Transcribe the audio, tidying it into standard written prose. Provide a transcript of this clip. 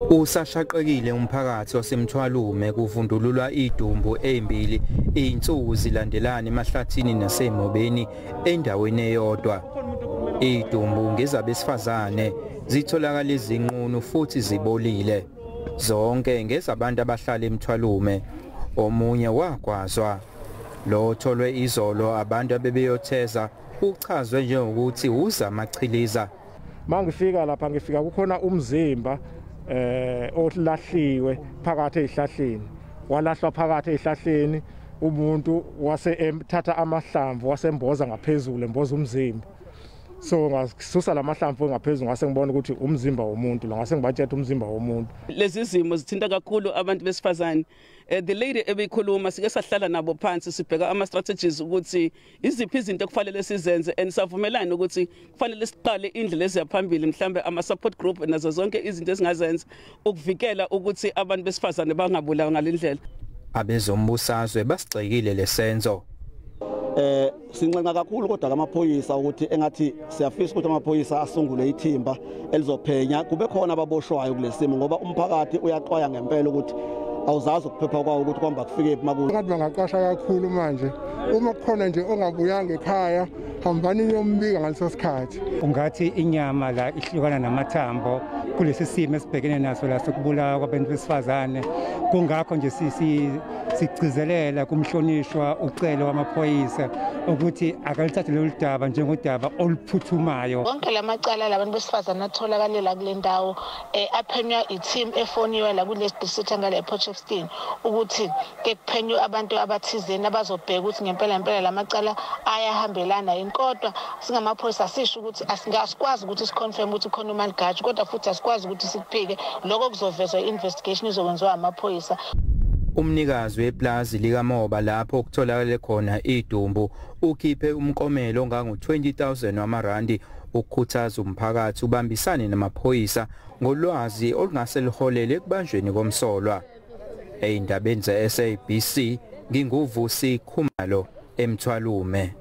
Usashaqekile umphakathi waseMthwalume kuvundululwa idumbu ezimbili izinsuku zilandelana emahlathini nasemobeni endaweni eyodwa. Idumbu ngezabesifazane zitholakala izinqunu futhi zibolile. Zonke ngezabantu abahlala eMthwalume. Omunye wagwazwa. Lo tholwe izolo abantu abebeyotheza uchazwe njengokuthi uzamachiliza. Mangifika lapha ngifika kukhona umzimba olahliwe phakathi ezihlahleni. Walahlwa phakathi ezihlahleni umuntu wase emthatha amahlamvu wasemboza ngaphezulu emboza umzimba. So ngasusa lamahlamvu ngaphezulu ngase ngibona ukuthi umzimba womuntu la ngase ngibathethe umzimba womuntu. Lezi zimo zithinta kakhulu abantu besifazane. The lady ebeyikhuluma sike sahlala nabo phansi sibheka ama strategies ukuthi iziphi izinto kufanele sizenze and savumelana ukuthi kufanele siqale indlela eziyaphambili mhlambe ama support group nazo zonke izinto ezingazenza ukuvikela ukuthi abantu besifazane bangabulawa ngalendlela. Abezombusazwe basigxekile lesenzo. Sincenga kakhulu kodwa amaphoyisa ukuthi engathi siyafisa ukuthi amaphoyisa asungule ithimba elizophenya kube khona ababoshwayo kulesimo ngoba umphakathi uyaxwaya ngempela ukuthi awuzazi ukuphepha kwawo ukuthi kwamba kufike emakude. Kanti bangaqasha kakhulu manje uma kukhona nje ongabuyanga ekhaya hambani niyombika ngaleso sikhathi. Ungathi inyama la ihlukana namathambo kulesi simo esibhekene naso la sokubulawa kwabantu besifazane kungakho nje sigcizelela kumhlonishwa ucelo wamaphoyisa ukuthi akalithathe lolu daba njengodaba oluphuthumayo. Wonke lamacala labantu besifazane atholakala kulendawo aphenywa i-team efoniwe la kule district ngale Potchefstroom ukuthi ke kuphenywe abantu abathizeni abazobheka ukuthi ngempela lamacala ayahambelana inkodwa singamaphoyisa sisho ukuthi asingasikwazi ukuthi siconfirm ukuthi kunomalugaju kodwa futhi asikwazi ukuthi sikuphike lokho kuzovezwa investigation izokwenziwa amaphoyisa. Umnikazi weplazi likaMoba lapho kutholakala khona idumbu ukhiphe umkomelo ongango 20,000 wamarandi ukukhuthaza umphakathi ubambisane namaphoyisa ngolwazi olungase liholele ekubanjweni komsolwa. Ezindabeni ze SABC nginguvusi Khumalo eMthwalume.